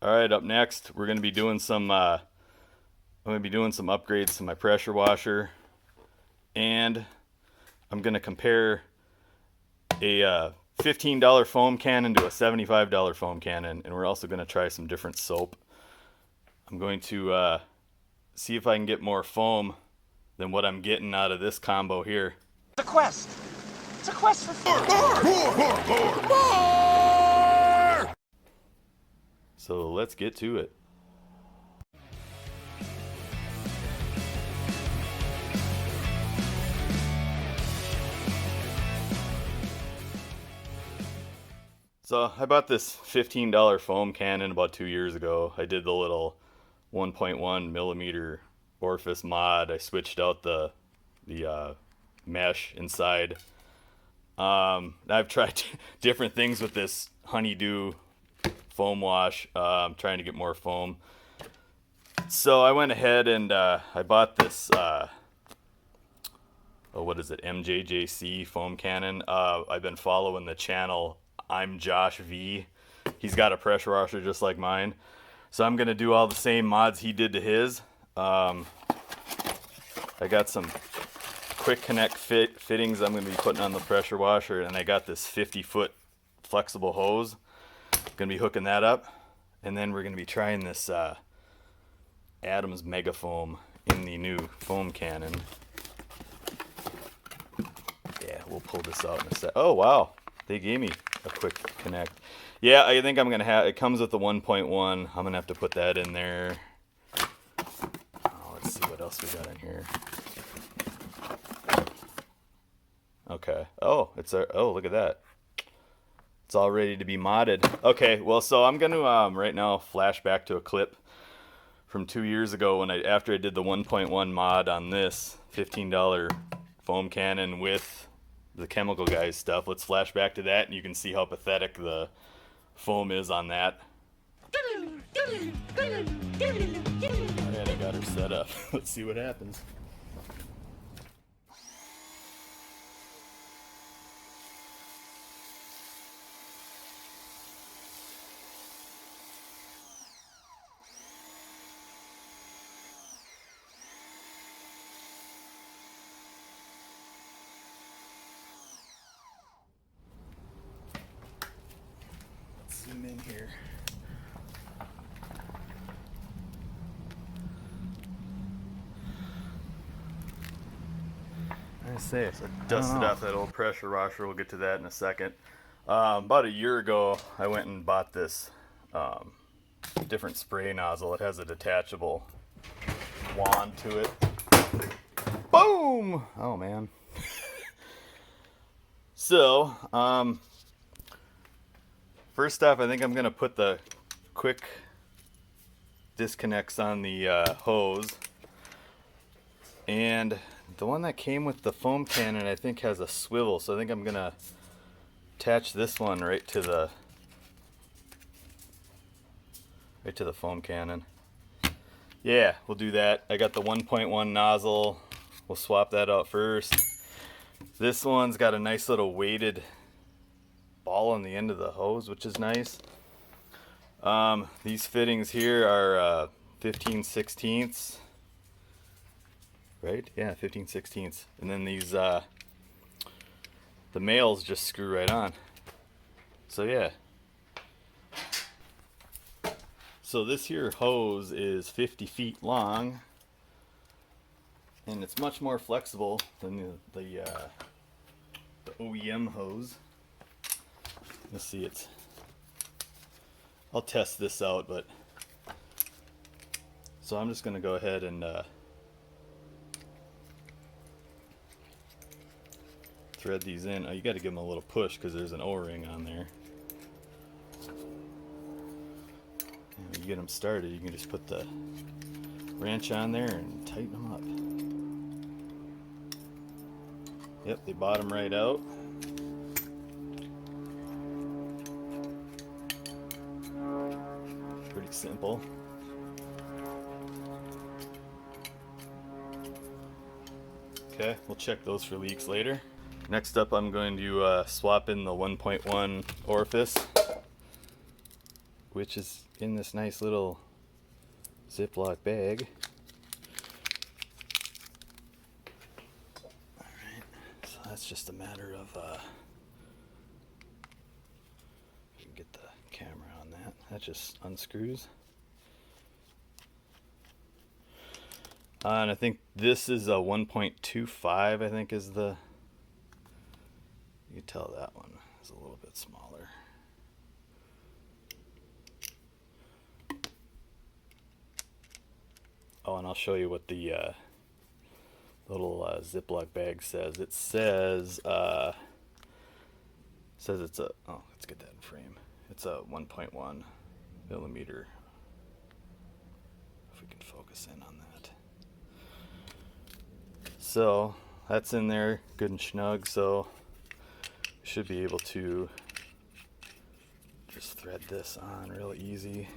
All right, up next, we're going to be doing some upgrades to my pressure washer, and I'm going to compare a $15 foam cannon to a $75 foam cannon, and we're also going to try some different soap. I'm going to see if I can get more foam than what I'm getting out of this combo here. It's a quest. It's a quest for foam. More! So let's get to it. So I bought this $15 foam cannon about 2 years ago. I did the little 1.1 millimeter orifice mod. I switched out the mesh inside. I've tried different things with this honeydew foam wash. I'm trying to get more foam. So I went ahead and I bought this what is it, MJJC foam cannon. I've been following the channel IMJOSHV. He's got a pressure washer just like mine. So I'm going to do all the same mods he did to his. I got some quick connect fittings I'm going to be putting on the pressure washer, and I got this 50-foot flexible hose. Going to be hooking that up, and then we're going to be trying this Adams Mega Foam in the new foam cannon. Yeah, we'll pull this out in a sec. Oh wow, they gave me a quick connect. Yeah, I think I'm gonna have. It comes with the 1.1. I'm gonna have to put that in there. Oh, let's see what else we got in here. Okay. Oh, oh, look at that. It's all ready to be modded. Okay, well, so I'm gonna right now flash back to a clip from 2 years ago when after I did the 1.1 mod on this $15 foam cannon with the Chemical Guys stuff. Let's flash back to that, and you can see how pathetic the foam is on that. Alright, I got her set up. Let's see what happens. Zoom in here. I say, so dusted off that old pressure washer. We'll get to that in a second. About a year ago, I went and bought this different spray nozzle. It has a detachable wand to it. Boom! Oh man. So, first off, I think I'm gonna put the quick disconnects on the hose, and the one that came with the foam cannon I think has a swivel, so I think I'm gonna attach this one right to the foam cannon. Yeah, we'll do that. I got the 1.1 nozzle. We'll swap that out first. This one's got a nice little weighted ball on the end of the hose, which is nice. These fittings here are 15/16, right? Yeah, 15/16. And then these the males just screw right on. So yeah. So this here hose is 50 feet long, and it's much more flexible than the OEM hose. Let's see, I'll test this out, but so I'm just going to go ahead and thread these in. Oh, you got to give them a little push because there's an O-ring on there. And when you get them started, you can just put the wrench on there and tighten them up. Yep, they bottom right out. Pretty simple. Okay, we'll check those for leaks later. Next up, I'm going to swap in the 1.1 orifice which is in this nice little Ziploc bag. Alright, so that's just a matter of if you can get the camera on that. That just unscrews. And I think this is a 1.25, I think is the, you can tell that one is a little bit smaller. Oh, and I'll show you what the little Ziploc bag says. It says it's a, oh, let's get that in frame. It's a 1.1 millimeter. If we can focus in on that. So that's in there, good and snug. So we should be able to just thread this on real easy.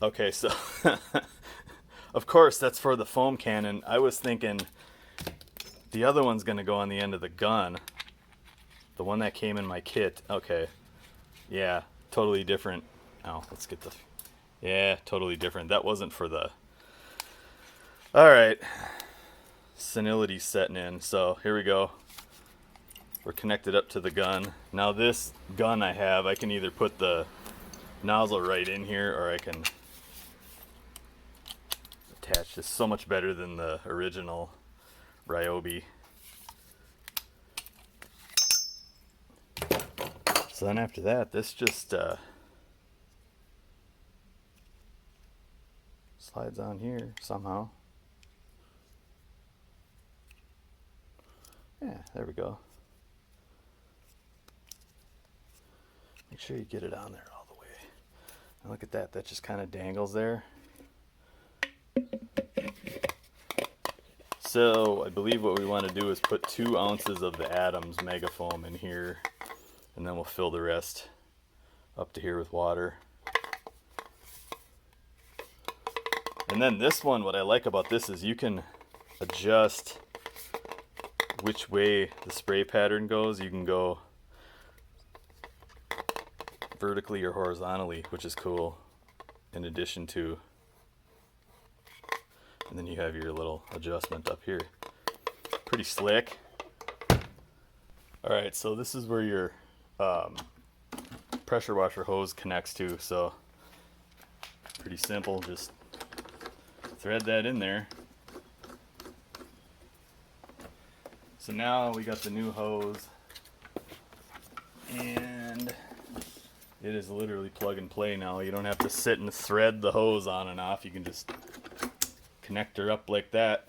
Okay, so of course that's for the foam cannon. I was thinking the other one's gonna go on the end of the gun. The one that came in my kit. Okay, yeah, totally different. Oh, let's get the, yeah, totally different. That wasn't for the, all right, senility's setting in. So here we go. We're connected up to the gun. Now this gun I have, I can either put the nozzle right in here or I can attach this. So much better than the original Ryobi. So then after that, this just slides on here somehow. Yeah, there we go. Make sure you get it on there all the way. And look at that, that just kind of dangles there. So I believe what we want to do is put 2 ounces of the Adams Mega Foam in here, and then we'll fill the rest up to here with water. And then this one, what I like about this is you can adjust which way the spray pattern goes. You can go vertically or horizontally, which is cool, in addition to, and then you have your little adjustment up here. Pretty slick. Alright, so this is where your pressure washer hose connects to. So pretty simple, just thread that in there. So now we got the new hose, and it is literally plug and play now. You don't have to sit and thread the hose on and off. You can just connect her up like that,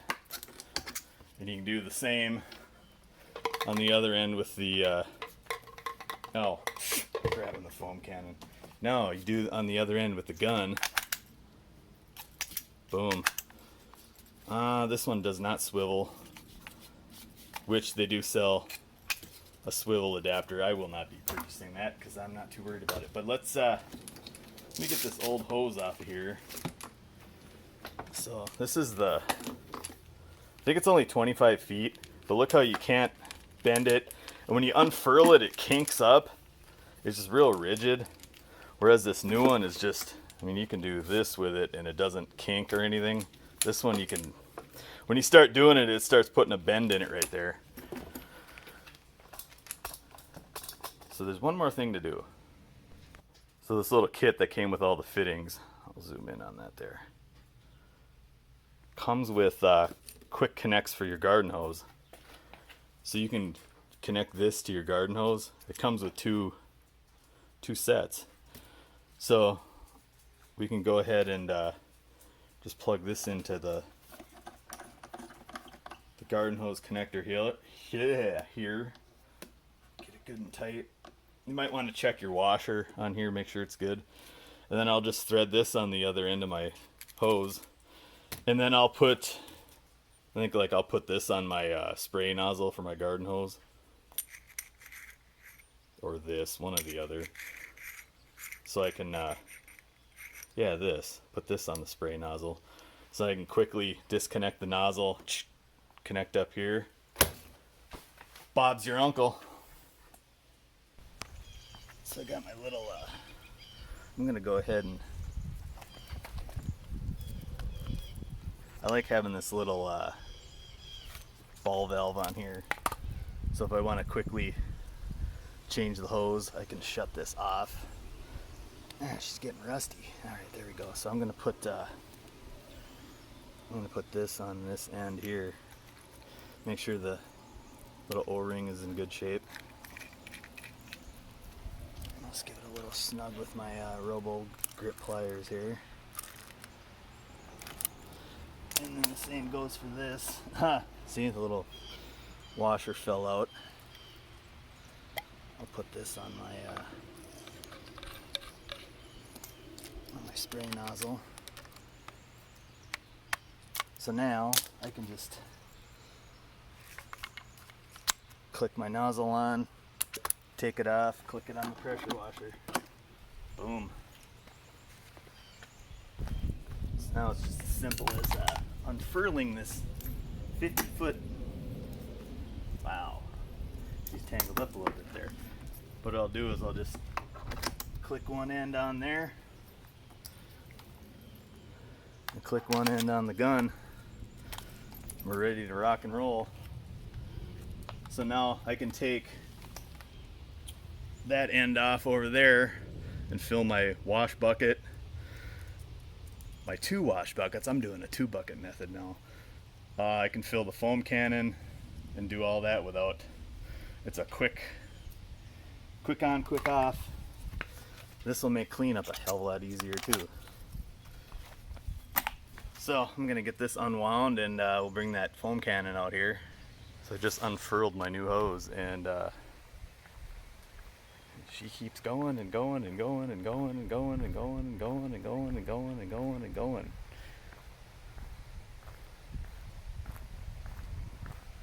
and you can do the same on the other end with the oh, grabbing the foam cannon. No, you do on the other end with the gun. Boom. This one does not swivel, which they do sell a swivel adapter. I will not be purchasing that because I'm not too worried about it. But let's let me get this old hose off of here. So this is the, I think it's only 25 feet, but look how you can't bend it. And when you unfurl it, it kinks up. It's just real rigid. Whereas this new one is just, I mean, you can do this with it and it doesn't kink or anything. This one you can, when you start doing it, it starts putting a bend in it right there. So there's one more thing to do. So this little kit that came with all the fittings, I'll zoom in on that there, comes with quick connects for your garden hose. So you can connect this to your garden hose. It comes with two sets. So we can go ahead and just plug this into the garden hose connector here. Here. Get it good and tight. You might want to check your washer on here, make sure it's good. And then I'll just thread this on the other end of my hose. And then I'll put, I think like I'll put this on my spray nozzle for my garden hose. Or this, one or the other. So I can, yeah, put this on the spray nozzle. so I can quickly disconnect the nozzle, connect up here. Bob's your uncle. So I got my little, I'm gonna go ahead and, I like having this little ball valve on here. So if I want to quickly change the hose, I can shut this off. She's getting rusty. All right, there we go. So I'm gonna put this on this end here. Make sure the little O-ring is in good shape. Let's give it a little snug with my Robo grip pliers here. And then the same goes for this. See, the little washer fell out. I'll put this on my spray nozzle. So now I can just click my nozzle on, take it off, click it on the pressure washer. Boom. So now it's just as simple as unfurling this 50-foot. Wow, she's tangled up a little bit there. What I'll do is I'll just click one end on there and click one end on the gun. We're ready to rock and roll. So now I can take that end off over there and fill my wash bucket. My 2 wash buckets. I'm doing a 2 bucket method now. I can fill the foam cannon and do all that without, it's a quick on, quick off. This will make cleanup a hell of a lot easier too. So I'm gonna get this unwound and we'll bring that foam cannon out here. So I just unfurled my new hose and she keeps going and going and going and going and going and going and going and going and going and going and going.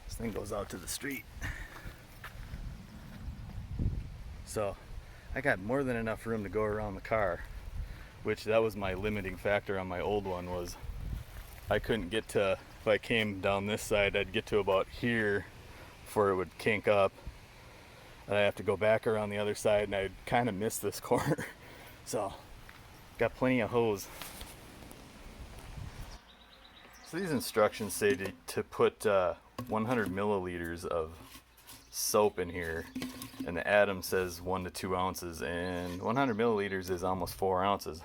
This thing goes out to the street. So I got more than enough room to go around the car, which that was my limiting factor on my old one, was I couldn't get to, if I came down this side, I'd get to about here before it would kink up. And I have to go back around the other side, and I'd kind of miss this corner. So, got plenty of hose. So these instructions say to put 100 milliliters of soap in here, and the atom says 1 to 2 ounces, and 100 milliliters is almost 4 ounces.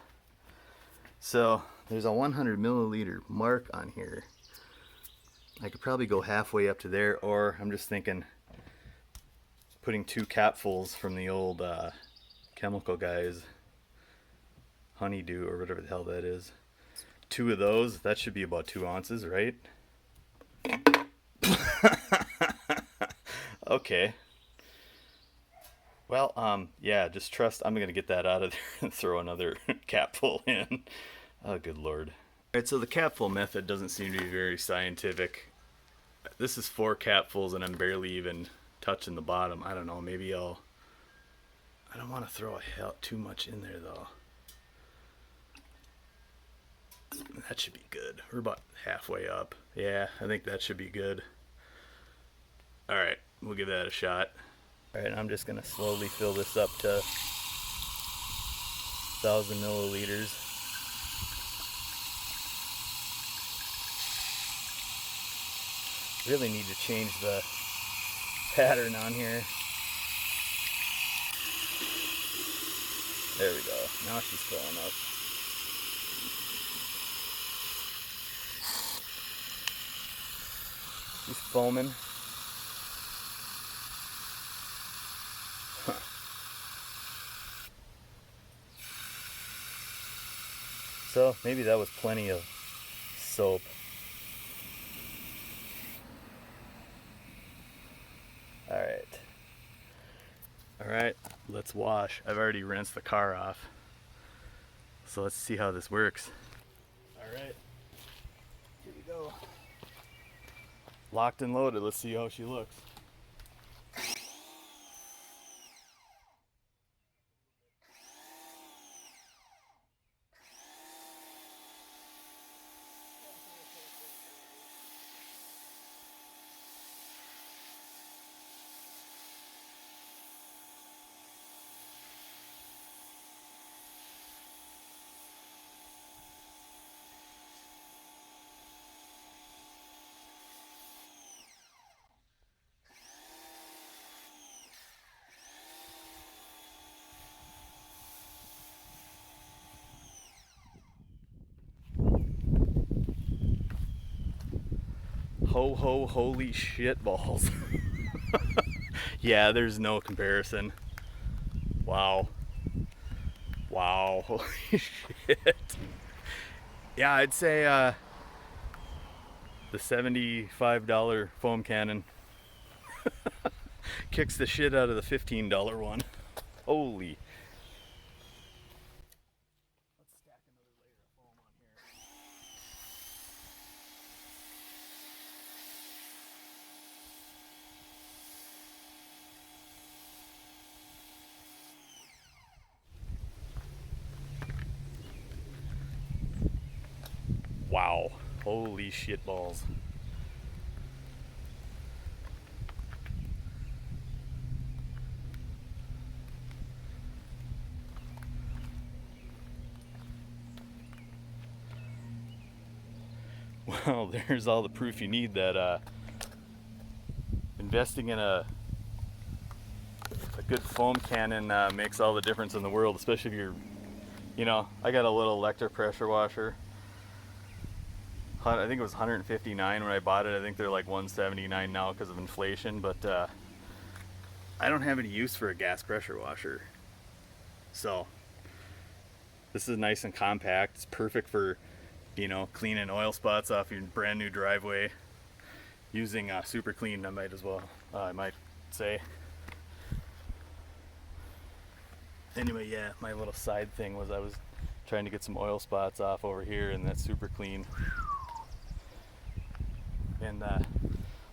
So there's a 100 milliliter mark on here. I could probably go halfway up to there, or I'm just thinking putting 2 capfuls from the old chemical guys, honeydew or whatever the hell that is. 2 of those, that should be about 2 ounces, right? Okay. Well, yeah, just trust. I'm gonna get that out of there and throw another capful in. Oh, good lord. Alright, so the capful method doesn't seem to be very scientific. This is 4 capfuls and I'm barely even touching the bottom. I don't know, maybe I don't want to throw too much in there though. That should be good. We're about halfway up. Yeah, I think that should be good. Alright, we'll give that a shot. Alright, I'm just going to slowly fill this up to 1,000 milliliters. Really need to change the pattern on here. There we go. Now she's filling up. She's foaming. Huh. So maybe that was plenty of soap. Alright, let's wash. I've already rinsed the car off. So let's see how this works. Alright, here we go. Locked and loaded, let's see how she looks. Holy shit balls. Yeah, there's no comparison. Wow. Wow. Holy shit. Yeah, I'd say the $75 foam cannon kicks the shit out of the $15 one. Holy. Let's stack another layer of foam on here. Wow. Holy shit balls. Well, there's all the proof you need that investing in a good foam cannon makes all the difference in the world, especially if you're, you know, I got a little electric pressure washer. I think it was 159 when I bought it. I think they're like 179 now because of inflation, but I don't have any use for a gas pressure washer. So this is nice and compact. It's perfect for, you know, cleaning oil spots off your brand new driveway using super clean. I might say. Anyway, yeah, my little side thing was I was trying to get some oil spots off over here, and that's super clean. And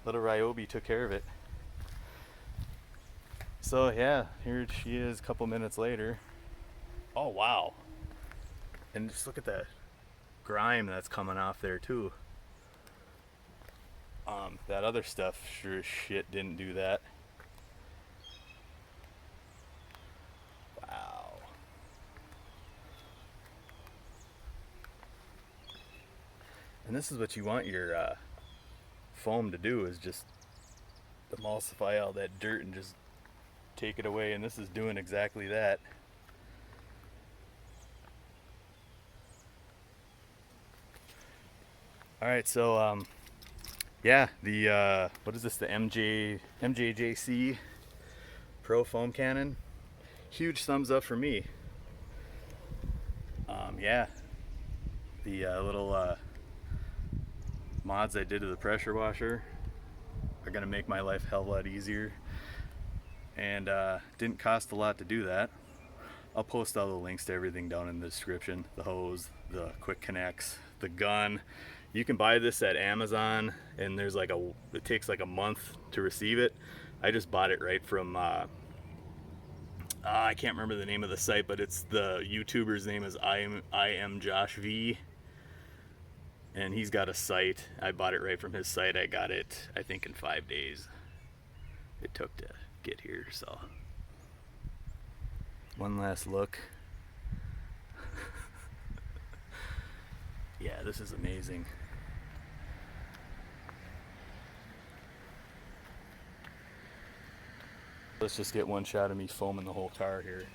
little Ryobi took care of it. So yeah, here she is a couple minutes later. Oh wow. And just look at that grime that's coming off there too. That other stuff sure as shit didn't do that. Wow. And this is what you want your foam to do, is just emulsify all that dirt and just take it away, and this is doing exactly that. Alright, so yeah, the what is this, the MJJC Pro Foam Cannon? Huge thumbs up for me. Yeah, the little mods I did to the pressure washer are gonna make my life a hell of a lot easier, and didn't cost a lot to do that. I'll post all the links to everything down in the description. The hose, the quick connects, the gun. You can buy this at Amazon, and there's like it takes like a month to receive it. I just bought it right from I can't remember the name of the site, but it's the YouTuber's name is IMJOSHV, and he's got a site. I bought it right from his site. I got it, I think, in 5 days it took to get here. So one last look. Yeah, this is amazing. Let's just get one shot of me foaming the whole car here.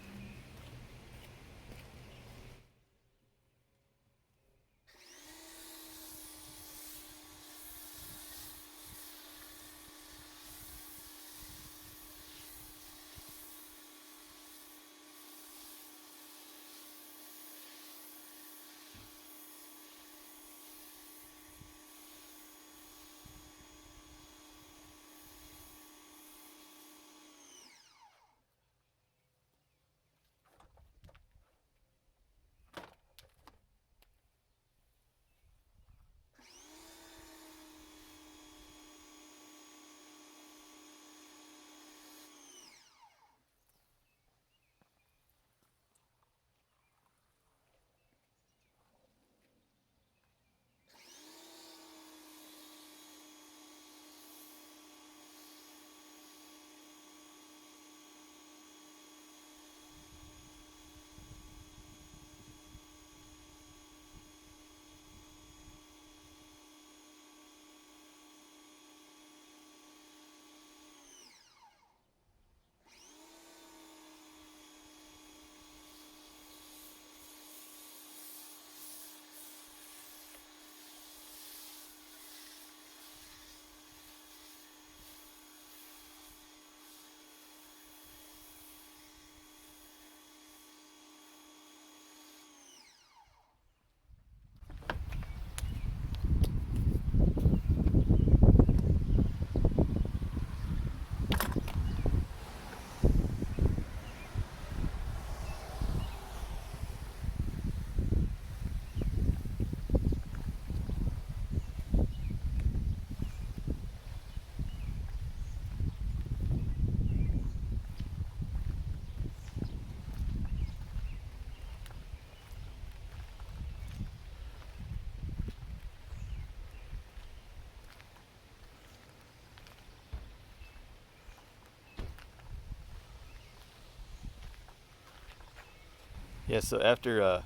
Yeah, so after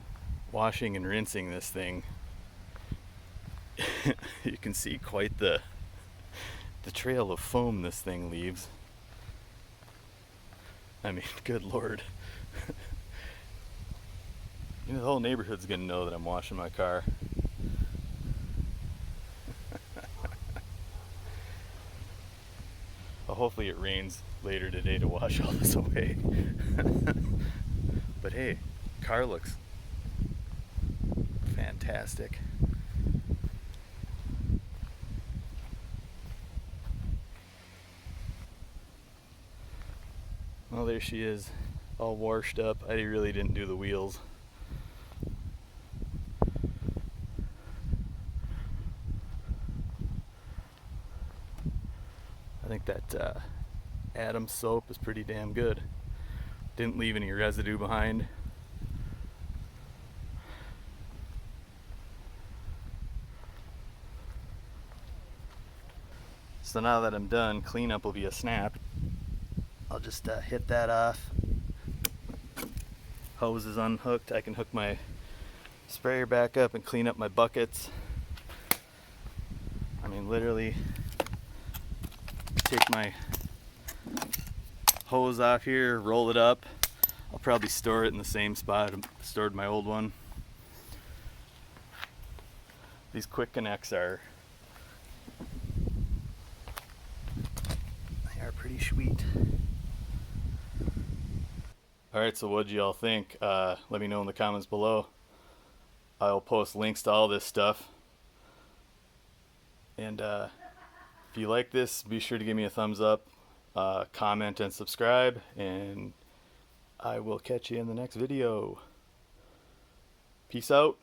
washing and rinsing this thing, you can see quite the trail of foam this thing leaves. I mean, good lord. You know, the whole neighborhood's gonna know that I'm washing my car. Well, hopefully it rains later today to wash all this away. But hey, car looks fantastic. Well, there she is, all washed up. I really didn't do the wheels. I think that Adam's soap is pretty damn good. Didn't leave any residue behind. So now that I'm done, cleanup will be a snap. I'll just hit that off. Hose is unhooked. I can hook my sprayer back up and clean up my buckets. I mean, literally take my hose off here, roll it up. I'll probably store it in the same spot I stored my old one. These quick connects are pretty sweet. Alright, so what'd y'all think? Let me know in the comments below. I'll post links to all this stuff. And if you like this, be sure to give me a thumbs up, comment, and subscribe. And I will catch you in the next video. Peace out.